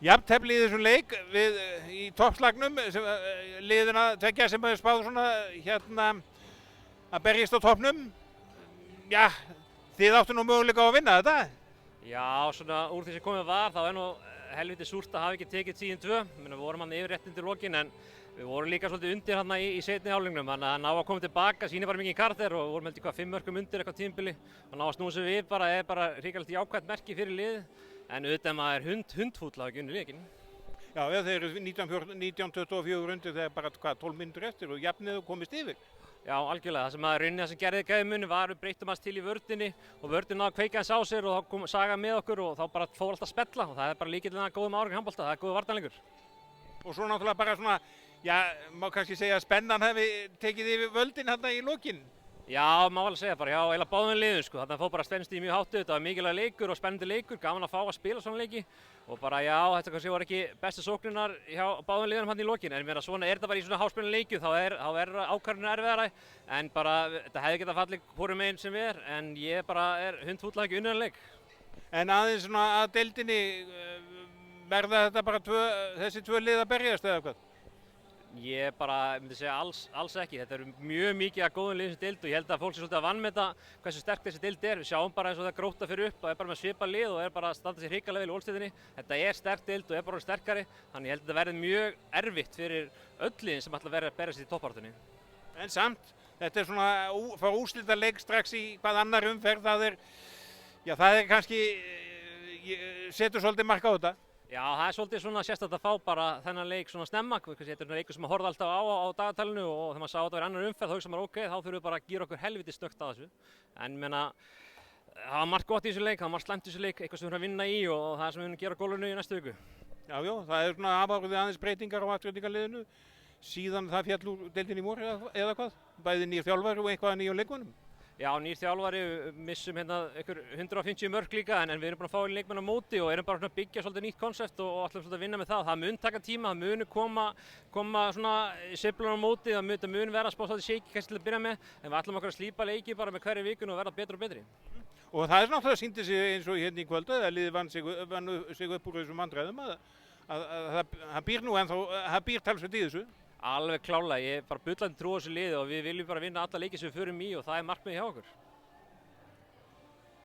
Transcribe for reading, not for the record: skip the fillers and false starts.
Jafntefli í þessum leik við, í toppslagnum liðina tveggja sem hefur spáð svona að berjast á toppnum. Já, þið áttu nú möguleika á að vinna þetta? Já, svona úr því sem komið var, þá nú helviti súrt að hafa ekki tekið 10-2. Við vorum hann yfir rétt undir lokin, en við vorum líka svolítið undir hann í seinni hálfleiknum. Þannig að ná að koma tilbaka, sýnir bara mikið karakter og vorum heldur 5 mörkum undir eitthvað tímabili. Og ná að snúa sig við bara er bara hrikalegt jákvætt merki fyrir liðið. En auðvitað maður hundfúll að ekki unnið leikinn. Já, þeir eru 19-24 undir þegar bara 12 mínútur eftir og jafnið og komist yfir. Já, algjörlega. Það sem maður rauninni það sem gerði gæðmunni var við breyttum aðeins til í vörninni og vörnin náði að kveika aðeins á sér og þá kom Saga með okkur og þá bara fór alltaf spella og það er bara lykillinn að góðum árangri í handbolta, það er góður varnarleikur. Og svo náttúrulega bara svona, já, má kannski segja að spennan hefði tekið yfir völdin hérna í lokin. Já, má alveg segja bara, já, eiginlega báðum liðum sko, þarna fór bara spennst í mjög háttu, þetta var mikilvæg leikur og spennandi leikur, gaman að fá að spila svona leiki og bara já, þetta kannski var ekki bestu sóknirnar hjá báðum liðum hann í lokin, en svona er þetta bara í svona háspennandi leikju, þá er ákvörðunin erfiðari, en bara þetta hefði getað fallið hvorum meginn sem er, en ég bara er hundfúll að ekki unnið leik. En aðeins svona að deildinni, verða þetta bara þessi tvö lið að berjast eða hvað? Ég bara myndi segja alls ekki. Þetta eru mjög mikið að góðum liðum sem deild og ég held að fólk sé svolítið að vanmeta hversu sterk þessi deild er. Við sjáum bara eins og það Grótta fyrir upp og er bara með svipað lið og er bara að standa sér hrikalega vel í Ólsteitinni. Þetta er sterk deild og er bara sterkari, þannig ég held að þetta verði mjög erfitt fyrir öll liðin sem ætla að vera að berjast í toppbaráttunni. En samt, þetta er svona fara úrslita leik strax í hvað annar umferð, það er kannski, setur svolítið mark á þetta. Já, það er svolítið svona sérstakt að fá bara þennan leik svona snemma. Þetta er leikur sem maður horfði alltaf á dagatalinu og þegar maður sá að þetta var annar umferð þá hugsa maður ok, þá þurfum við bara að gera okkur helviti snöggt að þessu. En það var margt gott í þessu leik, það var margt slæmt í þessu leik, eitthvað sem við þurfum að vinna í og það sem við þurfum að gera á gólfinu í næstu viku. Já, það er svona afárið aðeins breytingar á afturöldingarliðinu síðan það féll úr deildinni í vor eða hvað? Bæði nýr þjálfari og eitthvað nýjum leikmönnum. Já, nýr þjálfari, við missum ykkur 150 mörk líka en við erum bara að fá leikmenn á móti og erum bara að byggja svolítið nýtt konsept og ætlum svolítið að vinna með það. Það mun taka tíma, það mun koma svona sveiflur á móti, það mun vera spá svolítið shaky kannski til að byrja með en við ætlum okkur að slípa leiki bara með hverju vikun og verða betri og betri. Og það er náttúrulega sýndi sig eins og hérna í kvöldu að liðið vann sig upp úr þessum vandræðum að það býr nú ennþá, það býr talsvert í þessu. Alveg klálega, ég er bara bullandi trú á þessu liði og við viljum bara vinna alla leiki sem við förum í og það er markmiðið hjá okkur.